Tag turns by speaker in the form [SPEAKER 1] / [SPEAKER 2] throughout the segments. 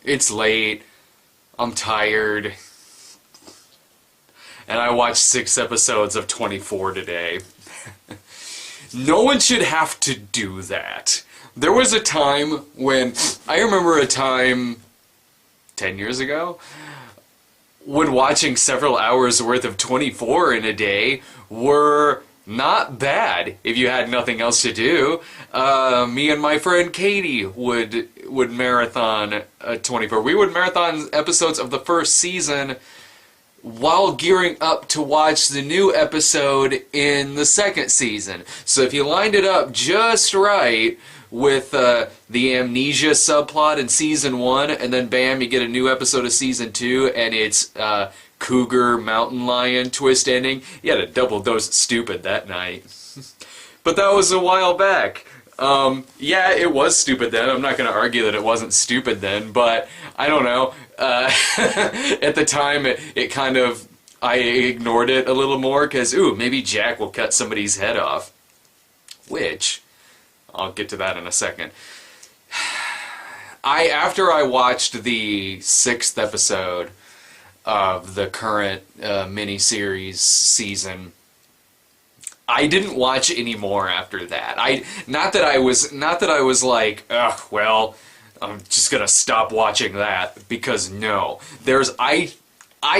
[SPEAKER 1] It's late, I'm tired, and I watched 6 episodes of 24 today. No one should have to do that. There was a time when, I remember a time 10 years ago, when watching several hours worth of 24 in a day were not bad if you had nothing else to do. Me and my friend Katie would marathon 24. We would marathon episodes of the first season while gearing up to watch the new episode in the second season. So if you lined it up just right with the amnesia subplot in season 1, and then bam, you get a new episode of season 2, and it's cougar mountain lion twist ending. You had a double dose of stupid that night. But that was a while back. Yeah, it was stupid then. I'm not going to argue that it wasn't stupid then, but I don't know. At the time, it kind of, I ignored it a little more because, ooh, maybe Jack will cut somebody's head off. Which, I'll get to that in a second. After I watched the 6th episode of the current miniseries season, I didn't watch any more after that. Not that I was like, ugh, well, I'm just gonna stop watching that, because no. I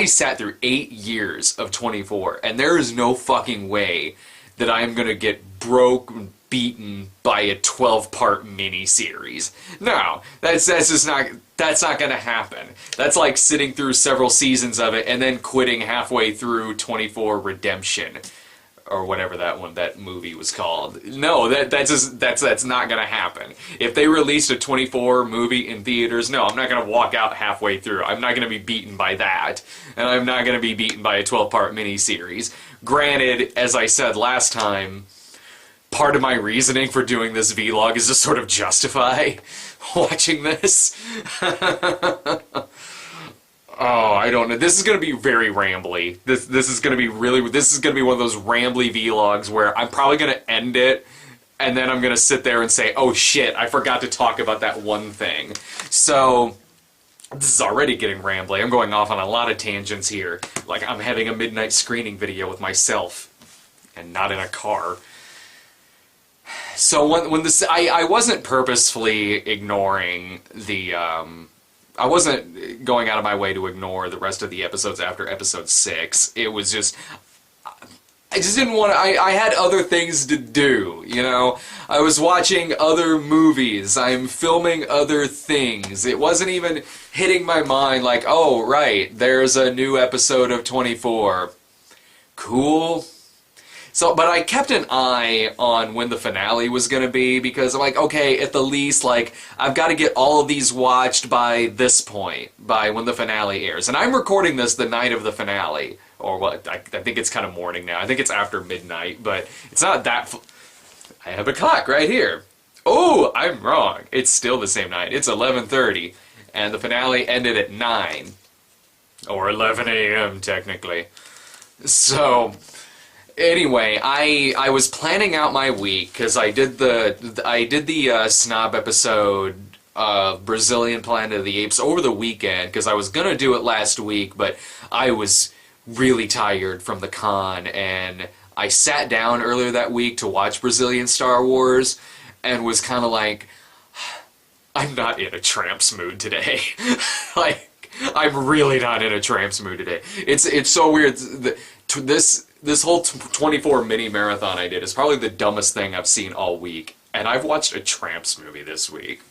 [SPEAKER 1] sat through 8 years of 24, and there is no fucking way that I'm gonna get broke and beaten by a 12-part miniseries. No, that's not gonna happen. That's like sitting through several seasons of it and then quitting halfway through 24 Redemption, or whatever that movie was called. No, that's not gonna happen. If they released a 24 movie in theaters, no, I'm not gonna walk out halfway through. I'm not gonna be beaten by that, and I'm not gonna be beaten by a 12-part miniseries. Granted, as I said last time, part of my reasoning for doing this vlog is to sort of justify watching this. Oh, I don't know. This is going to be very rambly. This is going to be one of those rambly vlogs where I'm probably going to end it, and then I'm going to sit there and say, oh shit, I forgot to talk about that one thing. So, this is already getting rambly. I'm going off on a lot of tangents here. Like I'm having a midnight screening video with myself, and not in a car. So when this, I wasn't purposefully ignoring the, I wasn't going out of my way to ignore the rest of the episodes after episode 6. It was just, I just didn't want to, I had other things to do, you know? I was watching other movies, I'm filming other things. It wasn't even hitting my mind like, oh, right, there's a new episode of 24. Cool. So, but I kept an eye on when the finale was going to be, because I'm like, okay, at the least, like, I've got to get all of these watched by this point, by when the finale airs. And I'm recording this the night of the finale, or what, I think it's kind of morning now. I think it's after midnight, but it's not that, I have a clock right here. Oh, I'm wrong. It's still the same night. It's 11:30, and the finale ended at 9, or 11 a.m. technically. So, anyway, I was planning out my week because I did the snob episode of Brazilian Planet of the Apes over the weekend, because I was gonna do it last week, but I was really tired from the con, and I sat down earlier that week to watch Brazilian Star Wars and was kind of like, I'm not in a tramps mood today. Like, I'm really not in a tramps mood today. It's so weird. This whole 24 mini marathon I did is probably the dumbest thing I've seen all week, and I've watched a Tramps movie this week.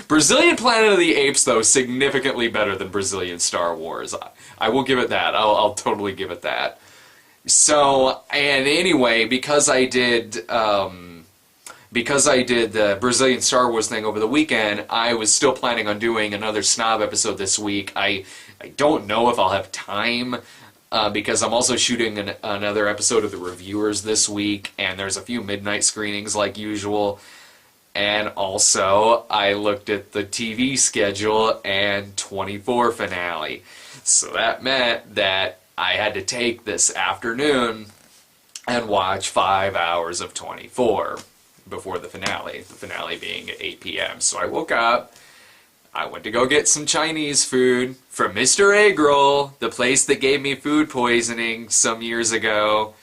[SPEAKER 1] Brazilian Planet of the Apes, though, is significantly better than Brazilian Star Wars. I will give it that. I'll totally give it that. So, and anyway, because I did the Brazilian Star Wars thing over the weekend, I was still planning on doing another snob episode this week. I don't know if I'll have time, because I'm also shooting another episode of The Reviewers this week, and there's a few midnight screenings like usual. And also, I looked at the TV schedule and 24 finale. So that meant that I had to take this afternoon and watch 5 hours of 24. before the finale being at 8 p.m. So I woke up, I went to go get some Chinese food from Mr. Egg Roll, the place that gave me food poisoning some years ago.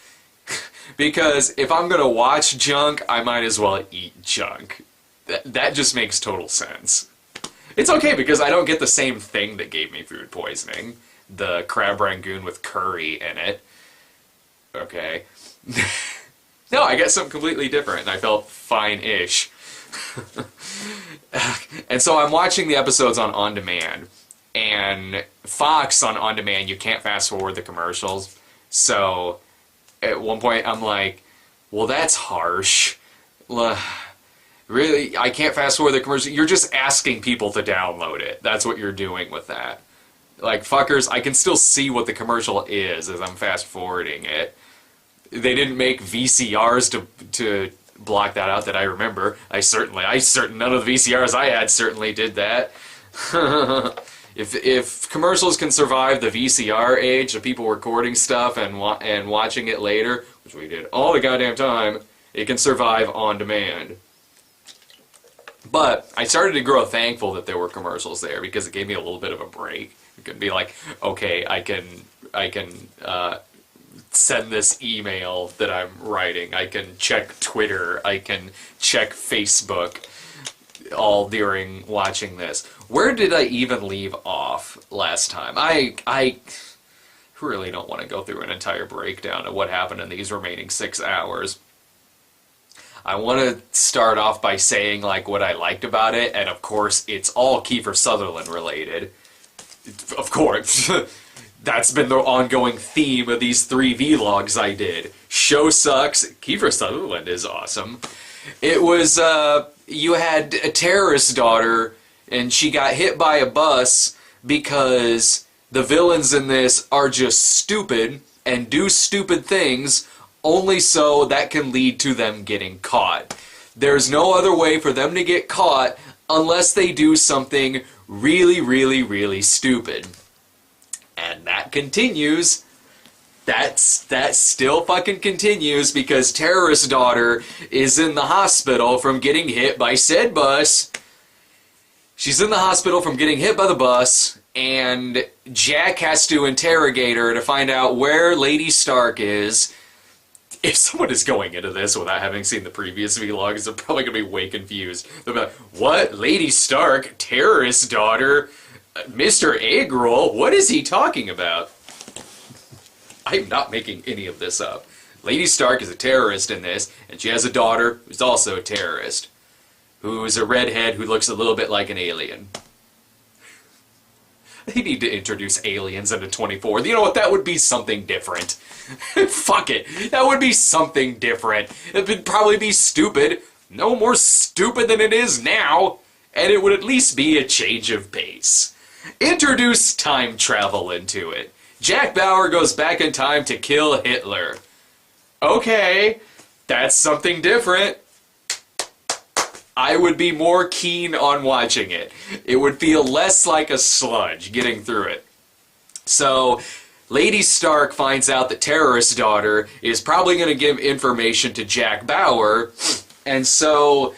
[SPEAKER 1] Because if I'm gonna watch junk, I might as well eat junk. That just makes total sense. It's okay because I don't get the same thing that gave me food poisoning. The crab rangoon with curry in it. Okay. No, I got something completely different, and I felt fine-ish. And so I'm watching the episodes on demand, and Fox on demand, you can't fast forward the commercials. So at one point I'm like, well, that's harsh. Really, I can't fast forward the commercial. You're just asking people to download it. That's what you're doing with that. Like, fuckers, I can still see what the commercial is as I'm fast forwarding it. They didn't make VCRs to block that out that I remember. None of the VCRs I had certainly did that. If commercials can survive the VCR age of people recording stuff and watching it later, which we did all the goddamn time, it can survive on demand. But I started to grow thankful that there were commercials there because it gave me a little bit of a break. It could be like, okay, I can send this email that I'm writing. I can check Twitter. I can check Facebook, all during watching this. Where did I even leave off last time? I really don't want to go through an entire breakdown of what happened in these remaining 6 hours. I want to start off by saying like what I liked about it, and of course it's all Kiefer Sutherland related. Of course. That's been the ongoing theme of these 3 vlogs I did. Show sucks, Kiefer Sutherland is awesome. It was, you had a terrorist daughter, and she got hit by a bus because the villains in this are just stupid and do stupid things only so that can lead to them getting caught. There's no other way for them to get caught unless they do something really, really, really stupid. And that continues. That still fucking continues because terrorist daughter is in the hospital from getting hit by said bus. She's in the hospital from getting hit by the bus, and Jack has to interrogate her to find out where Lady Stark is. If someone is going into this without having seen the previous vlogs, they're probably going to be way confused. They'll be like, what? Lady Stark? Terrorist daughter? Mr. Egg Roll? What is he talking about? I'm not making any of this up. Lady Stark is a terrorist in this, and she has a daughter who's also a terrorist, who's a redhead who looks a little bit like an alien. They need to introduce aliens into 24. You know what? That would be something different. Fuck it. That would be something different. It would probably be stupid. No more stupid than it is now. And it would at least be a change of pace. Introduce time travel into it. Jack Bauer goes back in time to kill Hitler. Okay, that's something different. I would be more keen on watching it. It would feel less like a sludge getting through it. So, Lady Stark finds out that terrorist daughter is probably going to give information to Jack Bauer, and so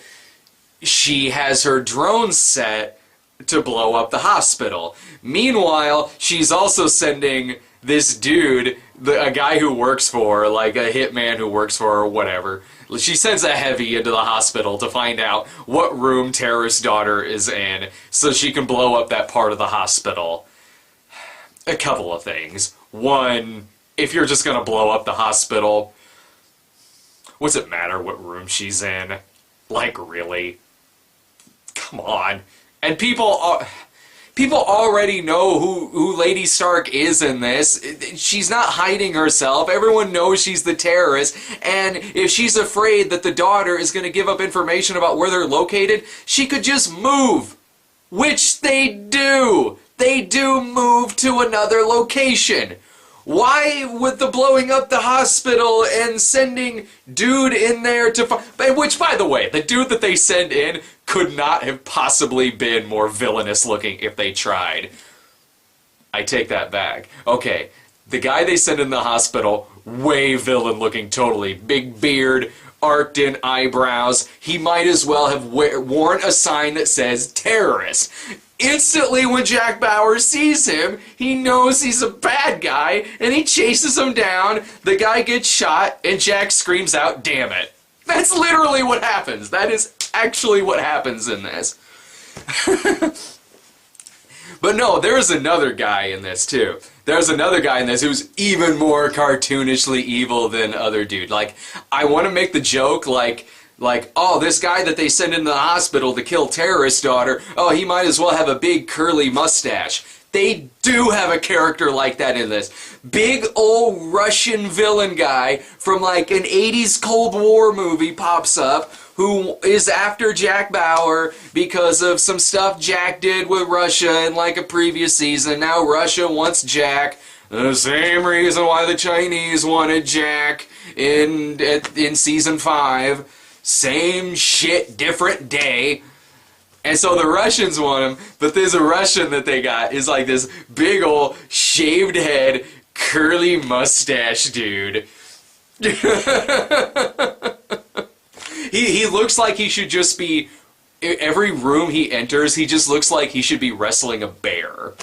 [SPEAKER 1] she has her drone set to blow up the hospital. Meanwhile, she's also sending this dude, a guy who works for her, like a hitman who works for her or whatever. She sends a heavy into the hospital to find out what room terrorist daughter is in so she can blow up that part of the hospital. A couple of things. One, if you're just going to blow up the hospital, what's it matter what room she's in? Like, really? Come on. And people already know who Lady Stark is in this. She's not hiding herself. Everyone knows she's the terrorist. And if she's afraid that the daughter is going to give up information about where they're located, she could just move. Which they do. They do move to another location. Why with the blowing up the hospital and sending dude in there to which, by the way, the dude that they send in could not have possibly been more villainous looking if they tried. I take that back. Okay, the guy they send in the hospital, way villain looking totally. Big beard, arced-in eyebrows. He might as well have worn a sign that says terrorist. Instantly, when Jack Bauer sees him, he knows he's a bad guy, and he chases him down. The guy gets shot, and Jack screams out, "Damn it." That's literally what happens. That is actually what happens in this. But no, there's another guy in this, too. There's another guy in this who's even more cartoonishly evil than other dude. Like, I want to make the joke, like, oh, this guy that they send into the hospital to kill terrorist daughter, oh, he might as well have a big curly mustache. They do have a character like that in this. Big old Russian villain guy from like an 80s Cold War movie pops up who is after Jack Bauer because of some stuff Jack did with Russia in like a previous season. Now Russia wants Jack. The same reason why the Chinese wanted Jack in season 5. Same shit, different day. And so the Russians want him, but there's a Russian that they got is like this big old shaved head, curly mustache dude. He looks like he should just be, every room he enters, he just looks like he should be wrestling a bear.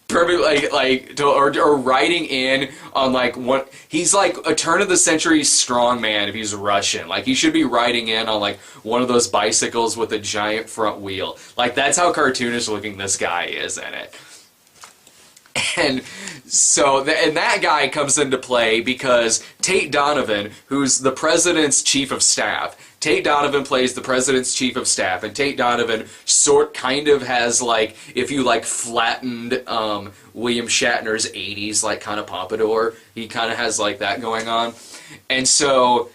[SPEAKER 1] Perfect, or riding in on like one. He's like a turn-of-the-century strongman if he's Russian. Like he should be riding in on like one of those bicycles with a giant front wheel. Like that's how cartoonish looking this guy is in it. And so, and that guy comes into play because Tate Donovan, who's the president's chief of staff, Tate Donovan plays the president's chief of staff, and Tate Donovan kind of has like, if you like flattened William Shatner's 80s like kind of pompadour, he kind of has like that going on. And so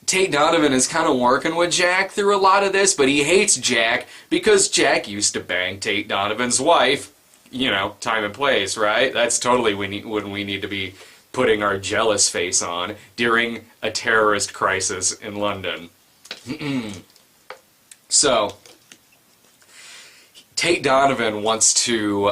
[SPEAKER 1] Tate Donovan is kind of working with Jack through a lot of this, but he hates Jack because Jack used to bang Tate Donovan's wife. You know, time and place, right? That's totally when we need to be putting our jealous face on during a terrorist crisis in London. So, Tate Donovan wants to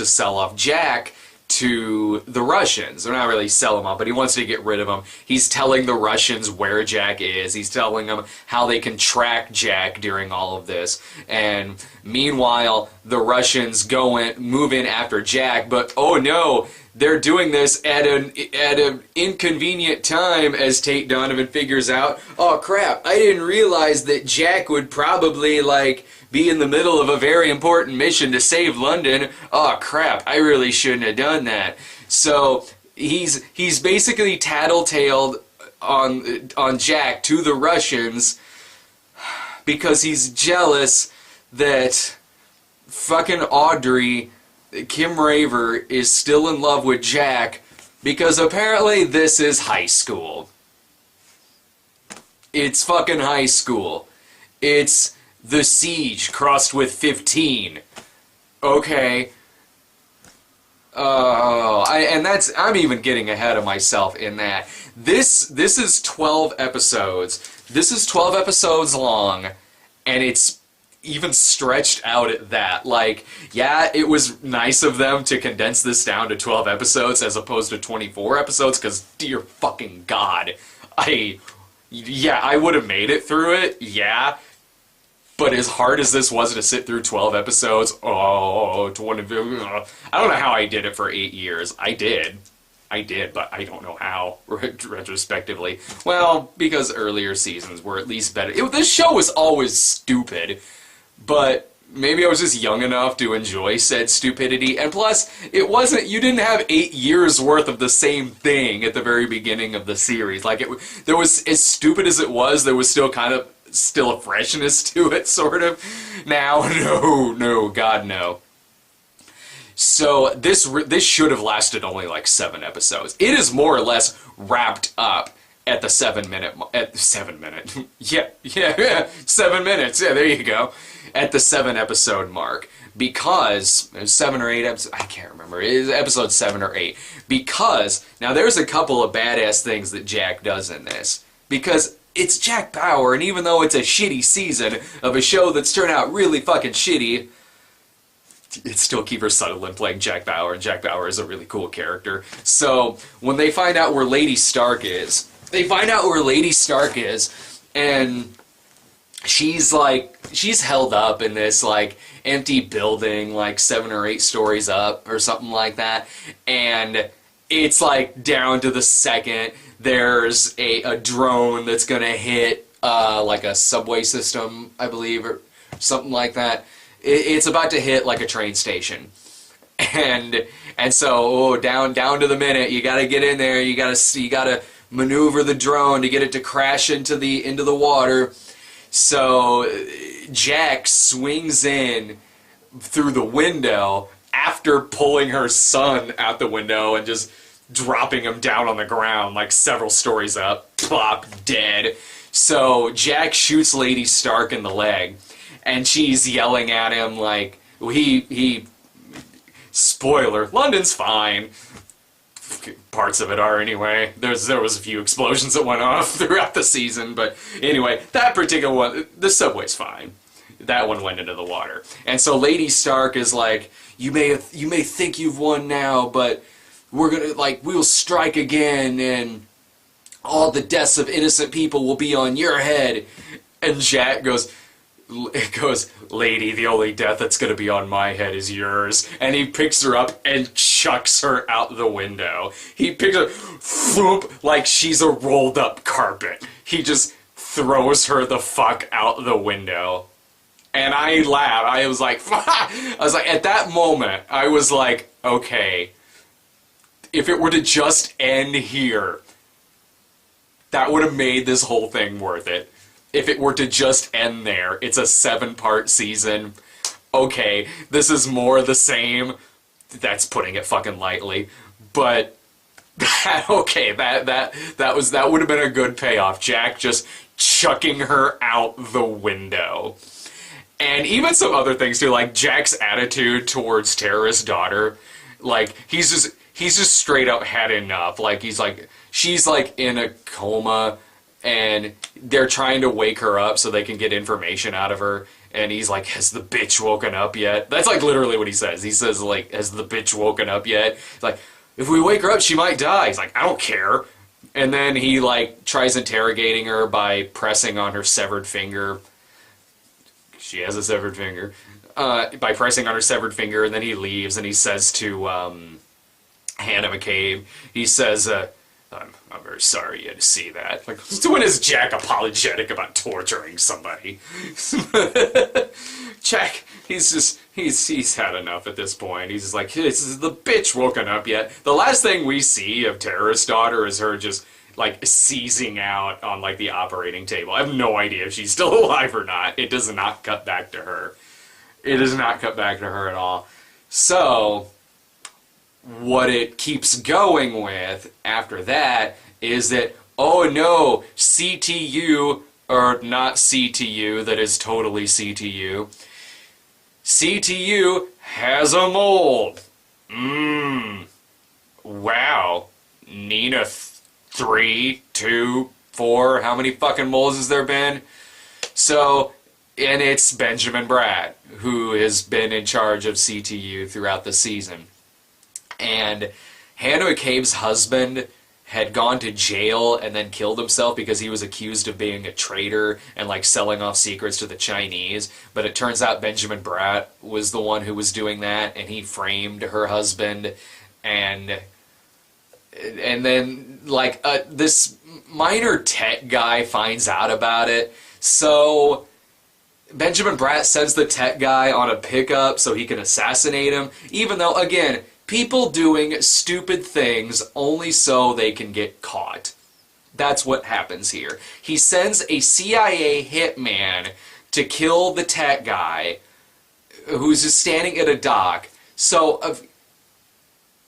[SPEAKER 1] sell off Jack to the Russians. They're not really sell him off, but he wants to get rid of him. He's telling the Russians where Jack is. He's telling them how they can track Jack during all of this. And meanwhile, the Russians move in after Jack, but oh no, they're doing this at an inconvenient time, as Tate Donovan figures out. Oh crap, I didn't realize that Jack would probably like be in the middle of a very important mission to save London. Oh crap, I really shouldn't have done that. So he's basically tattletaled on Jack to the Russians because he's jealous that fucking Audrey, Kim Raver, is still in love with Jack because apparently this is high school. It's fucking high school. It's The Siege crossed with 15. Okay. I'm even getting ahead of myself in that. This is 12 episodes. This is 12 episodes long, and it's even stretched out at that. Like, yeah, it was nice of them to condense this down to 12 episodes as opposed to 24 episodes, because dear fucking God, I would have made it through it, yeah. But as hard as this was to sit through 12 episodes, I don't know how I did it for 8 years. I did, but I don't know how, retrospectively. Well, because earlier seasons were at least better. This show was always stupid, but maybe I was just young enough to enjoy said stupidity. And plus, you didn't have 8 years worth of the same thing at the very beginning of the series. Like, there was, as stupid as it was, there was still a freshness to it, sort of. Now, no, God, no. So this should have lasted only like 7 episodes. It is more or less wrapped up at the 7 minute, yeah, 7 minutes, yeah, there you go, at the 7 episode mark. Because, 7 or 8 episodes, I can't remember, it is episode 7 or 8. Because, now there's a couple of badass things that Jack does in this. Because it's Jack Bauer, and even though it's a shitty season of a show that's turned out really fucking shitty, it's still Kiefer Sutherland playing Jack Bauer, and Jack Bauer is a really cool character. So, when they find out where Lady Stark is, they find out where Lady Stark is, and she's held up in this like empty building, like 7 or 8 stories up or something like that, and it's like down to the second. There's a drone that's gonna hit like a subway system, I believe, or something like that. It's about to hit like a train station, and so down to the minute. You gotta get in there. You gotta maneuver the drone to get it to crash into the water. So Jack swings in through the window after pulling her son out the window and just dropping him down on the ground like several stories up. Plop, dead. So Jack shoots Lady Stark in the leg, and she's yelling at him like, he spoiler, London's fine. Parts of it are anyway. There was a few explosions that went off throughout the season, but anyway, that particular one, the subway's fine. That one went into the water. And so Lady Stark is like, you may think you've won now, but we'll strike again, and all the deaths of innocent people will be on your head. And Jack goes, lady, the only death that's going to be on my head is yours. And he picks her up and chucks her out the window. He picks her, thump, like she's a rolled up carpet. He just throws her the fuck out the window. And I laughed. I was like, at that moment, I was like, okay, if it were to just end here, that would have made this whole thing worth it. If it were to just end there, it's a 7-part season. Okay, this is more the same. That's putting it fucking lightly. But that would have been a good payoff. Jack just chucking her out the window. And even some other things too, like Jack's attitude towards Tara's daughter. Like he's just straight up had enough. Like she's like in a coma, and they're trying to wake her up so they can get information out of her. And he's like, has the bitch woken up yet? That's like literally what he says. He says like, has the bitch woken up yet? He's like, if we wake her up, she might die. He's like, I don't care. And then he like tries interrogating her by pressing on her severed finger. She has a severed finger. By pressing on her severed finger, and then he leaves, and he says to Hannah McCabe, he says, I'm very sorry you had to see that. Like, when is Jack apologetic about torturing somebody? Jack, he's had enough at this point. He's just like, is the bitch woken up yet? The last thing we see of Tara's daughter is her just, like, seizing out on, like, the operating table. I have no idea if she's still alive or not. It does not cut back to her. It does not cut back to her at all. So what it keeps going with after that is that, oh no, CTU, or not CTU, that is totally CTU. CTU has a mold. Wow. Nina 3, 2, 4, how many fucking molds has there been? So, and it's Benjamin Bratt, who has been in charge of CTU throughout the season. And Hannah McCabe's husband had gone to jail and then killed himself because he was accused of being a traitor and like selling off secrets to the Chinese. But it turns out Benjamin Bratt was the one who was doing that, and he framed her husband. And then like this minor tech guy finds out about it. So Benjamin Bratt sends the tech guy on a pickup so he can assassinate him, even though, again, people doing stupid things only so they can get caught. That's what happens here. He sends a CIA hitman to kill the tech guy who's just standing at a dock. So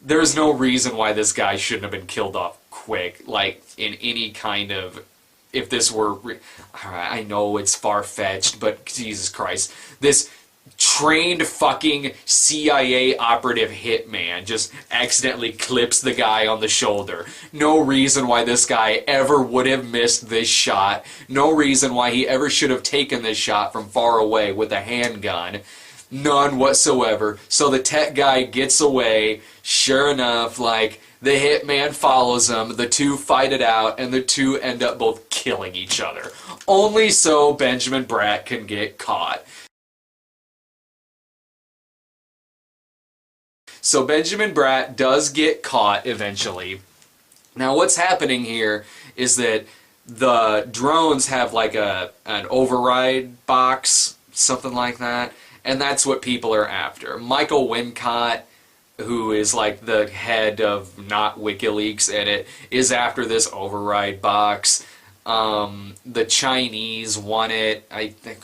[SPEAKER 1] there's no reason why this guy shouldn't have been killed off quick, like in any kind of... If this were... I know it's far-fetched, but Jesus Christ. This trained fucking CIA operative hitman just accidentally clips the guy on the shoulder. No reason why this guy ever would have missed this shot. No reason why he ever should have taken this shot from far away with a handgun. None whatsoever. So the tech guy gets away. Sure enough, like, The hitman follows him, the two fight it out, and the two end up both killing each other. Only so Benjamin Bratt can get caught. So Benjamin Bratt does get caught eventually. Now what's happening here is that the drones have like an override box, something like that, and that's what people are after. Michael Wincott, who is like the head of not WikiLeaks in it, is after this override box. The Chinese want it. I think,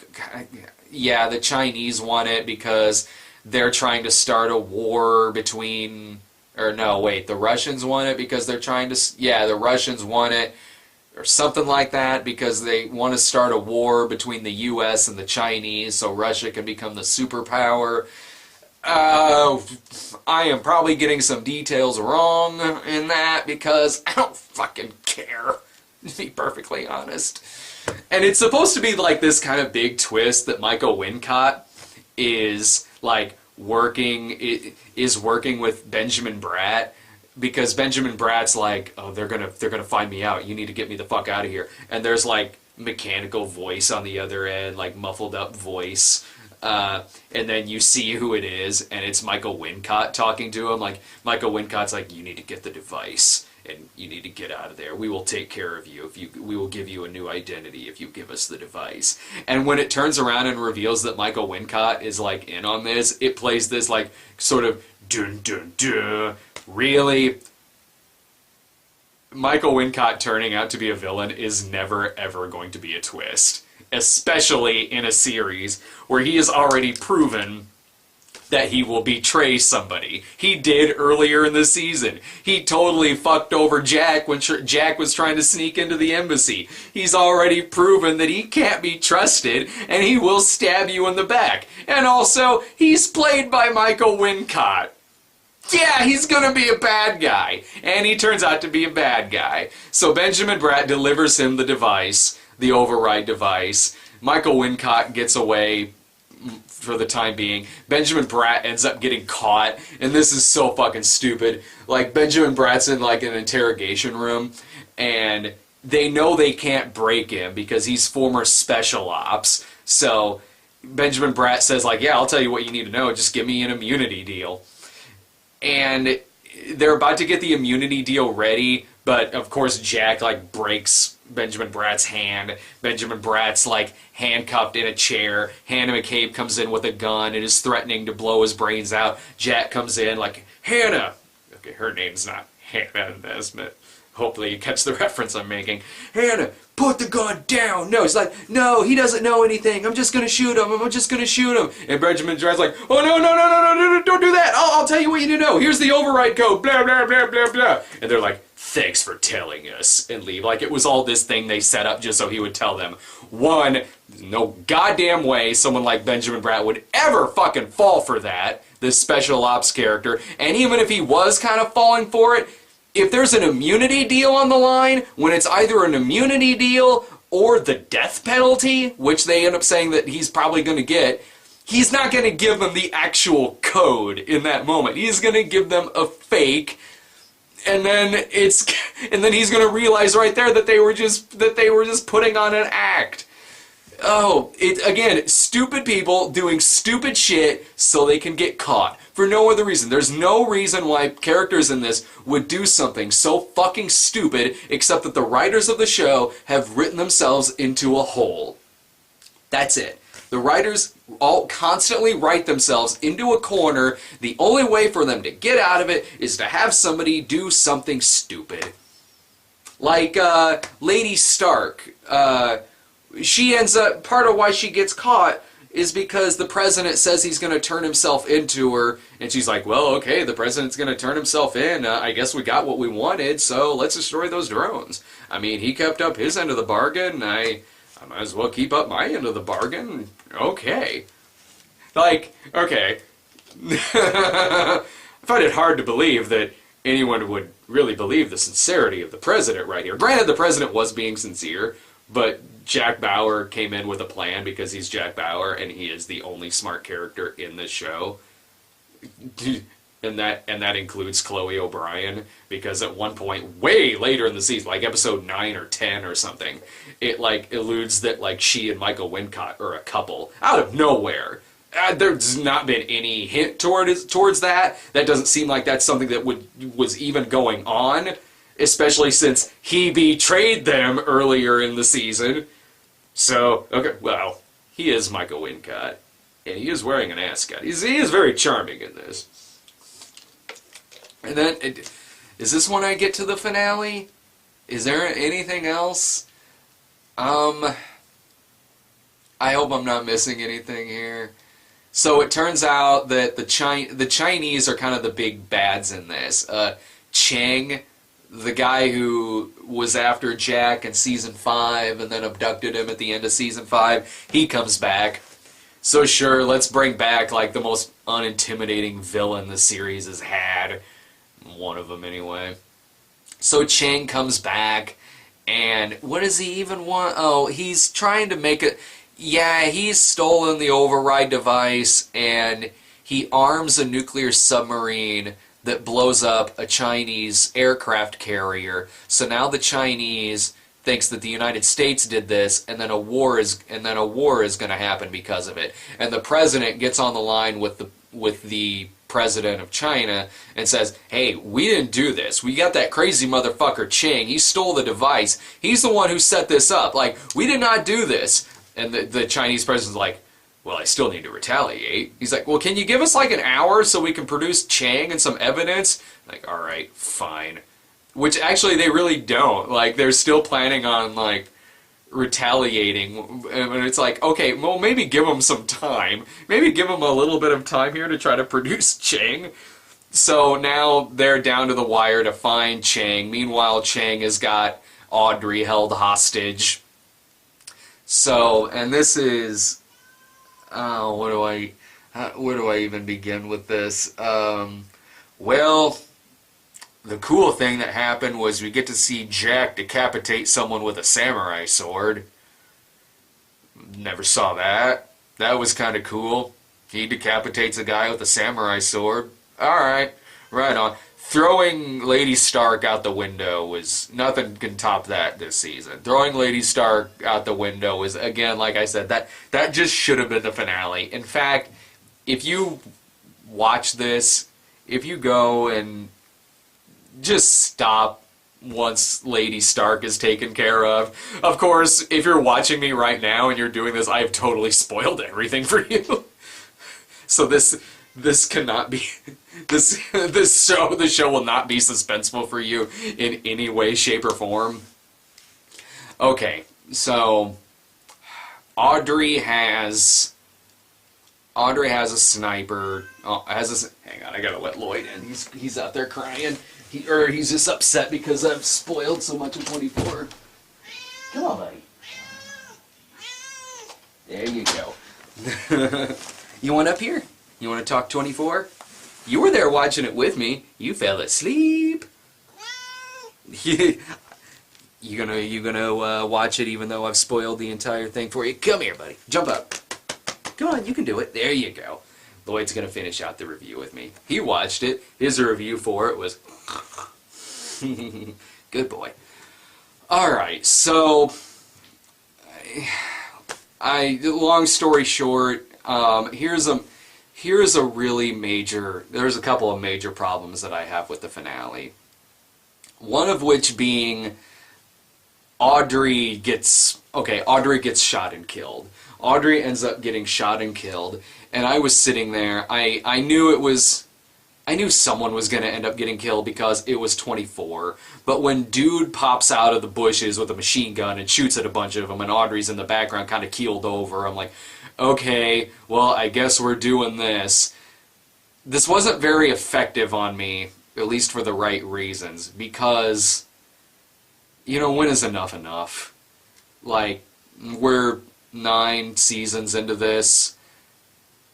[SPEAKER 1] yeah, the Chinese want it because they're trying to start a war between, or no, wait, the Russians want it because they're trying to, yeah, the Russians want it, or something like that, because they want to start a war between the U.S. and the Chinese so Russia can become the superpower. I am probably getting some details wrong in that because I don't fucking care, to be perfectly honest. And it's supposed to be like this kind of big twist that Michael Wincott is like working with Benjamin Bratt, because Benjamin Bratt's like, oh, they're gonna find me out. You need to get me the fuck out of here. And there's like mechanical voice on the other end, like muffled up voice. And then you see who it is, and it's Michael Wincott talking to him. Like, Michael Wincott's like, you need to get the device, and you need to get out of there. We will take care of you. We will give you a new identity if you give us the device. And when it turns around and reveals that Michael Wincott is like in on this, it plays this like sort of dun dun dun. Really? Michael Wincott turning out to be a villain is never ever going to be a twist. Especially in a series where he has already proven that he will betray somebody. He did earlier in the season. He totally fucked over Jack when Jack was trying to sneak into the embassy. He's already proven that he can't be trusted, and he will stab you in the back. And also, he's played by Michael Wincott. Yeah, he's gonna be a bad guy. And he turns out to be a bad guy. So Benjamin Bratt delivers him the device, the override device. Michael Wincott gets away for the time being. Benjamin Bratt ends up getting caught, and this is so fucking stupid. Like, Benjamin Bratt's in like an interrogation room, and they know they can't break him because he's former special ops. So Benjamin Bratt says like, yeah, I'll tell you what you need to know, just give me an immunity deal. And they're about to get the immunity deal ready, but of course Jack like breaks Benjamin Bratt's hand. Benjamin Bratt's like handcuffed in a chair. Hannah McCabe comes in with a gun and is threatening to blow his brains out. Jack comes in like, Hannah! Okay, her name's not Hannah in this, but hopefully you catch the reference I'm making. Hannah, put the gun down! No, he's like, no, he doesn't know anything. I'm just gonna shoot him. I'm just gonna shoot him. And Benjamin Bratt's like, oh, no, don't do that. I'll tell you what you need to know. Here's the override code, blah, blah, blah, blah, blah. And they're like, thanks for telling us, and leave. Like it was all this thing they set up just so he would tell them. One, no goddamn way someone like Benjamin Bratt would ever fucking fall for that, this special ops character. And even if he was kind of falling for it, if there's an immunity deal on the line, when it's either an immunity deal or the death penalty, which they end up saying that he's probably going to get, he's not going to give them the actual code in that moment. He's going to give them a fake. And then he's gonna realize right there that they were just putting on an act. Oh, again, stupid people doing stupid shit so they can get caught for no other reason. There's no reason why characters in this would do something so fucking stupid except that the writers of the show have written themselves into a hole. That's it. The writers all constantly write themselves into a corner. The only way for them to get out of it is to have somebody do something stupid. Like Lady Stark. She ends up, part of why she gets caught is because the president says he's going to turn himself into her. And she's like, well, okay, the president's going to turn himself in. I guess we got what we wanted, so let's destroy those drones. I mean, he kept up his end of the bargain. I might as well keep up my end of the bargain. Okay. Like, okay. I find it hard to believe that anyone would really believe the sincerity of the president right here. Granted, the president was being sincere, but Jack Bauer came in with a plan because he's Jack Bauer and he is the only smart character in this show. and that includes Chloe O'Brien, because at one point, way later in the season, like episode 9 or 10 or something, it like alludes that like she and Michael Wincott are a couple out of nowhere. There's not been any hint towards that. That doesn't seem like that's something that was even going on, especially since he betrayed them earlier in the season. So, okay, well, he is Michael Wincott, and he is wearing an ascot. He is very charming in this. And then, is this when I get to the finale? Is there anything else? I hope I'm not missing anything here. So it turns out that the Chinese are kind of the big bads in this. Cheng, the guy who was after Jack in Season 5 and then abducted him at the end of Season 5, he comes back. So sure, let's bring back like the most unintimidating villain the series has had. One of them anyway. So Cheng comes back, and what does he even want? Oh, he's trying to make it... Yeah, he's stolen the override device, and he arms a nuclear submarine that blows up a Chinese aircraft carrier. So now the Chinese thinks that the United States did this, and then a war is going to happen because of it. And the president gets on the line with the president of China and says, "Hey, we didn't do this. We got that crazy motherfucker Cheng. He stole the device. He's the one who set this up. Like, we did not do this." And the Chinese president's like, "Well, I still need to retaliate." He's like, "Well, can you give us like an hour so we can produce Cheng and some evidence?" Like, all right, fine. Which actually they really don't. Like, they're still planning on like retaliating, and it's like, okay, well, maybe give them some time. Maybe give them a little bit of time here to try to produce Cheng. So now they're down to the wire to find Cheng. Meanwhile, Cheng has got Audrey held hostage. So, and this is, where do I even begin with this? Well, the cool thing that happened was we get to see Jack decapitate someone with a samurai sword. Never saw that. That was kind of cool. He decapitates a guy with a samurai sword. Alright, right on. Throwing Lady Stark out the window was... Nothing can top that this season. Throwing Lady Stark out the window is, again, like I said, that just should have been the finale. In fact, if you watch this, if you go and just stop once Lady Stark is taken care of. Of course, if you're watching me right now and you're doing this, I've totally spoiled everything for you. So this cannot be... The show will not be suspenseful for you in any way, shape, or form. Okay, so Audrey has a sniper. Hang on, I gotta let Lloyd in. He's out there crying. He's just upset because I've spoiled so much of 24. Come on, buddy. There you go. You want up here? You want to talk 24? You were there watching it with me. You fell asleep. You gonna watch it even though I've spoiled the entire thing for you? Come here, buddy. Jump up. Come on, you can do it. There you go. Lloyd's gonna finish out the review with me. He watched it. His review for it was good boy. Alright, so long story short, here's a really major... There's a couple of major problems that I have with the finale. One of which being Audrey gets shot and killed. Audrey ends up getting shot and killed, and I was sitting there. I knew someone was going to end up getting killed because it was 24. But when dude pops out of the bushes with a machine gun and shoots at a bunch of them, and Audrey's in the background kind of keeled over, I'm like, okay, well, I guess we're doing this. This wasn't very effective on me, at least for the right reasons, because, when is enough enough? Like, we're 9 seasons into this.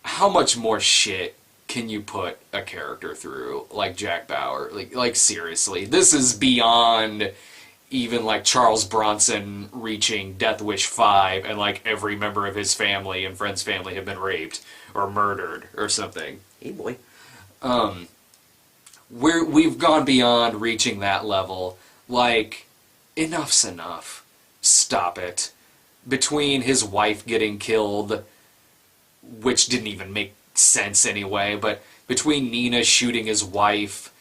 [SPEAKER 1] How much more shit can you put a character through, like Jack Bauer? Like seriously, this is beyond... even like Charles Bronson reaching Death Wish 5 and like every member of his family and friend's family have been raped or murdered or something. Hey boy. we've gone beyond reaching that level. Like, enough's enough. Stop it. Between his wife getting killed, which didn't even make sense anyway, but between Nina shooting his wife,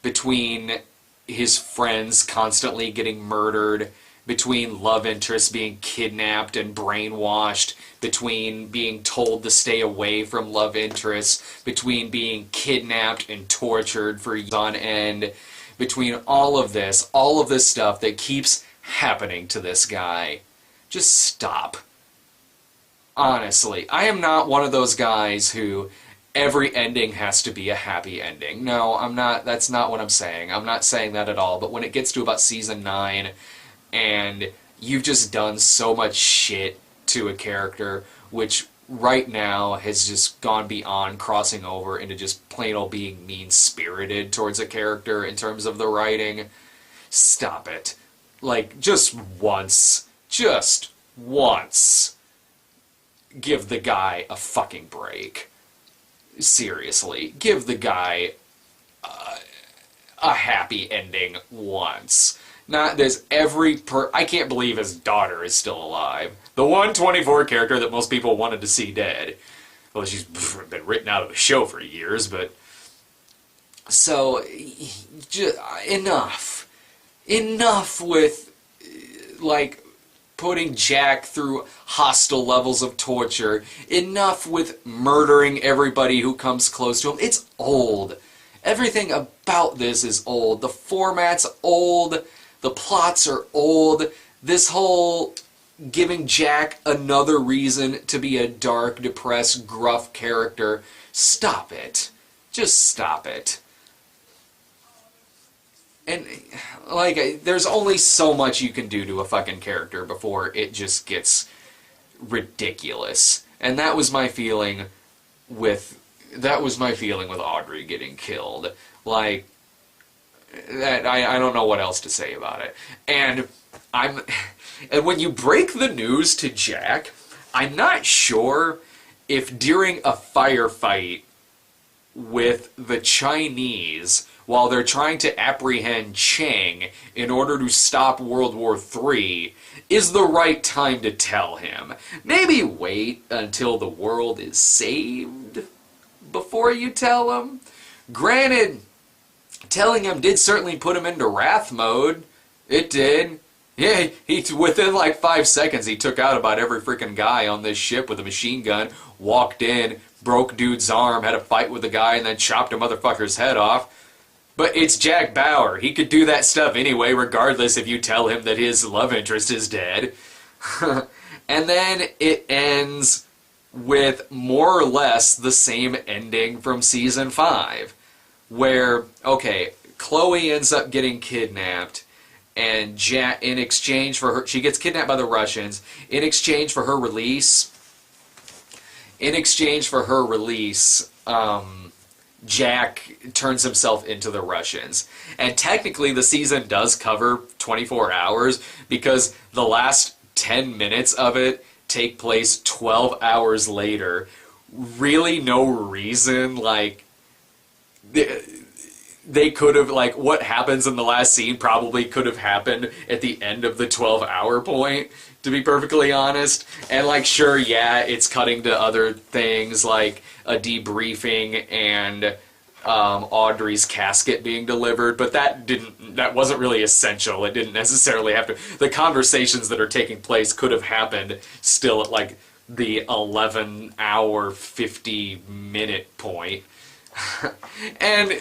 [SPEAKER 1] between his friends constantly getting murdered, between love interests being kidnapped and brainwashed, between being told to stay away from love interests, between being kidnapped and tortured for years on end, between all of this stuff that keeps happening to this guy. Just stop. Honestly, I am not one of those guys who every ending has to be a happy ending. No, I'm not. That's not what I'm saying. I'm not saying that at all. But when it gets to about season 9 and you've just done so much shit to a character, which right now has just gone beyond crossing over into just plain old being mean-spirited towards a character in terms of the writing, stop it. Like, just once, give the guy a fucking break. Seriously, give the guy a happy ending once. Not this I can't believe his daughter is still alive. The 124 character that most people wanted to see dead. Well, she's been written out of the show for years, but... So, enough. Enough with, like, putting Jack through hostile levels of torture. Enough with murdering everybody who comes close to him. It's old. Everything about this is old. The format's old. The plots are old. This whole giving Jack another reason to be a dark, depressed, gruff character. Stop it. Just stop it. And, like, there's only so much you can do to a fucking character before it just gets ridiculous. And that was my feeling with Audrey getting killed. Like, that I don't know what else to say about it. And when you break the news to Jack, I'm not sure if during a firefight with the Chinese, while they're trying to apprehend Chang in order to stop World War III, is the right time to tell him. Maybe wait until the world is saved before you tell him. Granted, telling him did certainly put him into wrath mode. It did. Yeah, he within like 5 seconds he took out about every freaking guy on this ship with a machine gun, walked in, broke dude's arm, had a fight with the guy, and then chopped a motherfucker's head off. But it's Jack Bauer. He could do that stuff anyway, regardless if you tell him that his love interest is dead. And then it ends with more or less the same ending from season 5. Where, okay, Chloe ends up getting kidnapped, and Jack, in exchange for her, she gets kidnapped by the Russians. In exchange for her release, Jack turns himself into the Russians. And technically the season does cover 24 hours because the last 10 minutes of it take place 12 hours later. Really no reason, like, they could have, like, what happens in the last scene probably could have happened at the end of the 12-hour point, to be perfectly honest. And, like, sure, yeah, it's cutting to other things, like a debriefing and Audrey's casket being delivered, but that wasn't really essential. It didn't necessarily have to. The conversations that are taking place could have happened still at, like, the 11-hour, 50-minute point. And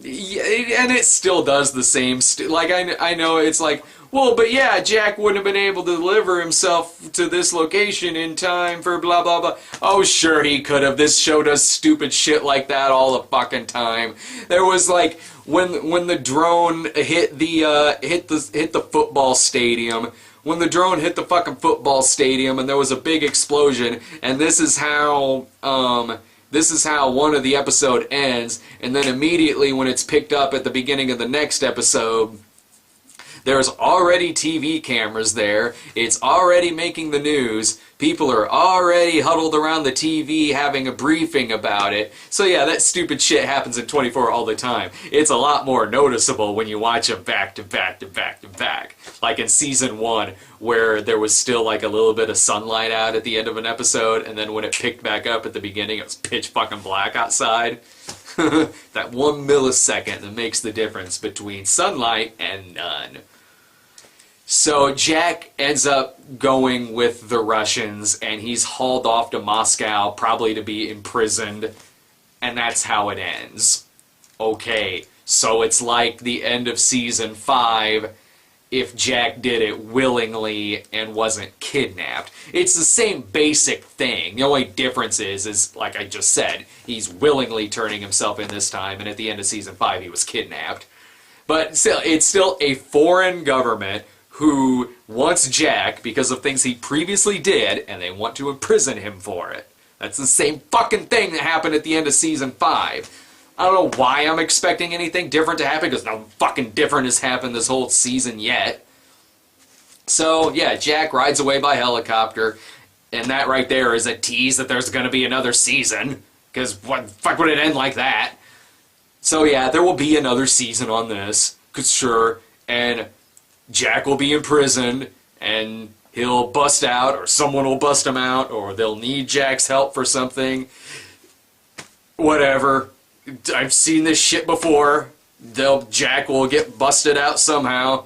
[SPEAKER 1] it still does the same. Like, I know it's like, well, but yeah, Jack wouldn't have been able to deliver himself to this location in time for blah blah blah. Oh, sure he could have. This show does stupid shit like that all the fucking time. There was like when the drone hit the football stadium. When the drone hit the fucking football stadium and there was a big explosion, and this is how one of the episode ends, and then immediately when it's picked up at the beginning of the next episode, There's already TV cameras there. It's already making the news. People are already huddled around the TV having a briefing about it. So yeah, that stupid shit happens in 24 all the time. It's a lot more noticeable when you watch them back to back to back to back. Like in season 1, where there was still like a little bit of sunlight out at the end of an episode, and then when it picked back up at the beginning, it was pitch fucking black outside. That 1 millisecond that makes the difference between sunlight and none. So Jack ends up going with the Russians, and he's hauled off to Moscow, probably to be imprisoned, and that's how it ends. Okay, so it's like the end of season 5 if Jack did it willingly and wasn't kidnapped. It's the same basic thing. The only difference is, like I just said, he's willingly turning himself in this time, and at the end of season 5 he was kidnapped. But still, it's still a foreign government who wants Jack because of things he previously did, and they want to imprison him for it. That's the same fucking thing that happened at the end of season 5. I don't know why I'm expecting anything different to happen, because nothing fucking different has happened this whole season yet. So, yeah, Jack rides away by helicopter, and that right there is a tease that there's going to be another season, because what the fuck would it end like that? So, yeah, there will be another season on this, because sure, and Jack will be imprisoned, and he'll bust out, or someone will bust him out, or they'll need Jack's help for something. Whatever. I've seen this shit before. Jack will get busted out somehow,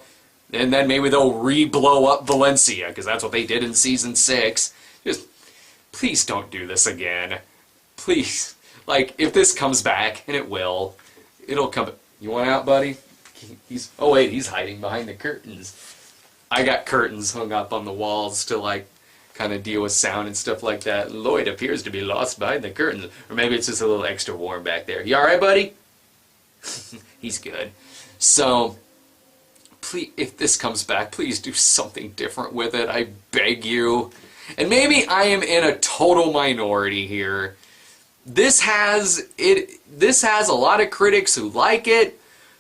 [SPEAKER 1] and then maybe they'll re-blow up Valencia, because that's what they did in season 6. Just, please don't do this again. Please. Like, if this comes back, and it will, it'll come... You want out, buddy? Oh wait, he's hiding behind the curtains. I got curtains hung up on the walls to, like, kind of deal with sound and stuff like that. Lloyd appears to be lost behind the curtains. Or maybe it's just a little extra warm back there. You alright, buddy? He's good. So, please, if this comes back, please do something different with it. I beg you. And maybe I am in a total minority here. This has a lot of critics who like it,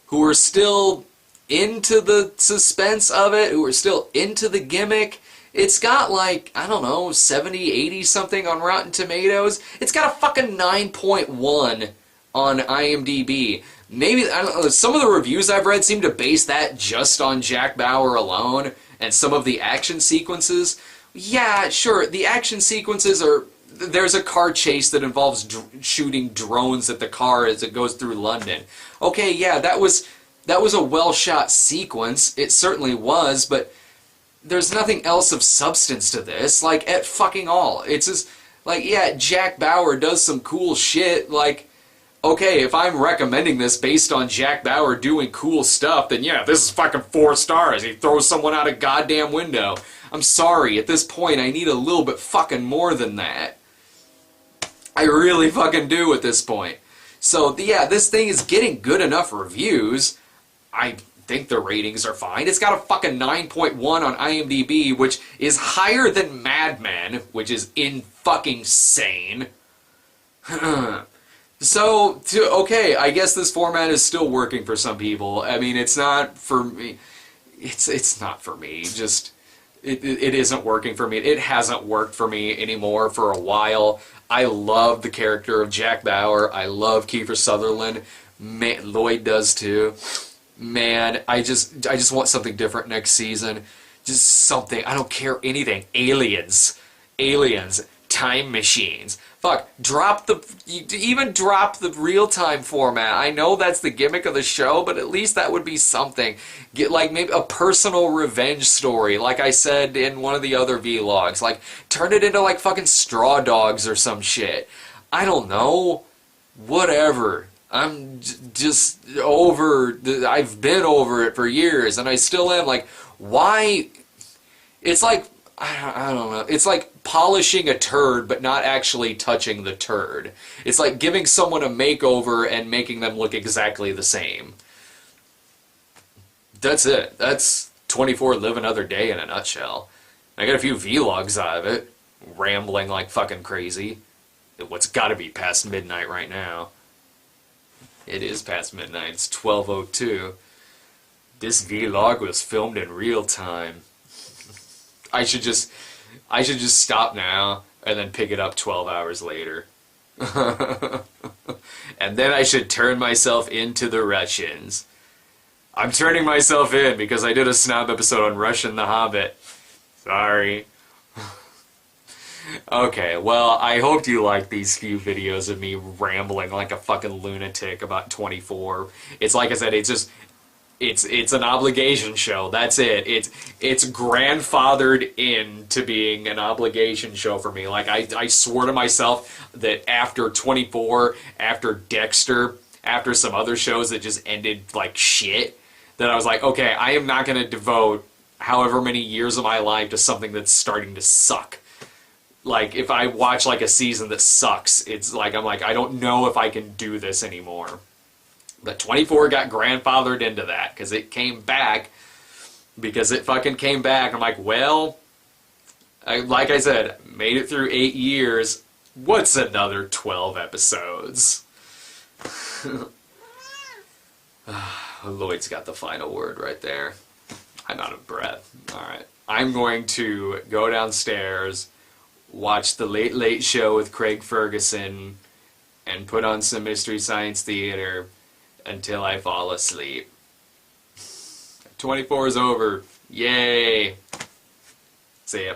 [SPEAKER 1] who are still into the suspense of it, who are still into the gimmick. It's got like, I don't know, 70, 80 something on Rotten Tomatoes. It's got a fucking 9.1 on IMDb. Maybe, I don't know, some of the reviews I've read seem to base that just on Jack Bauer alone and some of the action sequences. Yeah, sure, the action sequences are... There's a car chase that involves shooting drones at the car as it goes through London. Okay, yeah, that was a well-shot sequence. It certainly was, but... There's nothing else of substance to this, like, at fucking all. It's just, like, yeah, Jack Bauer does some cool shit, like, okay, if I'm recommending this based on Jack Bauer doing cool stuff, then yeah, this is fucking 4 stars. He throws someone out a goddamn window. I'm sorry, at this point, I need a little bit fucking more than that. I really fucking do at this point. So, yeah, this thing is getting good enough reviews. I think the ratings are fine. It's got a fucking 9.1 on IMDb, which is higher than Mad Men, which is fucking insane. So, okay, I guess this format is still working for some people. I mean, it's not for me. It's not for me. Just, it isn't working for me. It hasn't worked for me anymore for a while. I love the character of Jack Bauer. I love Kiefer Sutherland. Lloyd does too. Man, I just want something different next season. Just something. I don't care anything. Aliens. Time machines. Fuck. Even drop the real-time format. I know that's the gimmick of the show, but at least that would be something. Get, like, maybe a personal revenge story, like I said in one of the other vlogs. Like, turn it into, like, fucking Straw Dogs or some shit. I don't know. Whatever. I'm just over... I've been over it for years, and I still am. Like, why... It's like... I don't know. It's like polishing a turd, but not actually touching the turd. It's like giving someone a makeover and making them look exactly the same. That's it. That's 24 Live Another Day in a nutshell. I got a few vlogs out of it. Rambling like fucking crazy. What's gotta be past midnight right now. It is past midnight. It's 12:02. This vlog was filmed in real time. I should just stop now and then pick it up 12 hours later. And then I should turn myself into the Russians. I'm turning myself in because I did a snob episode on Russian the Hobbit. Sorry. Okay, well, I hope you like these few videos of me rambling like a fucking lunatic about 24. It's like I said, it's just... It's an obligation show. That's it. It's grandfathered into being an obligation show for me. Like I swore to myself that after 24, after Dexter, after some other shows that just ended like shit, that I was like, okay, I am not going to devote however many years of my life to something that's starting to suck. Like if I watch like a season that sucks, it's like I'm like I don't know if I can do this anymore. But 24 got grandfathered into that because it came back. Because it fucking came back. I'm like, well, like I said, made it through 8 years. What's another 12 episodes? Lloyd's got the final word right there. I'm out of breath. Alright. I'm going to go downstairs, watch The Late Late Show with Craig Ferguson, and put on some Mystery Science Theater until I fall asleep. 24 is over. Yay! See ya.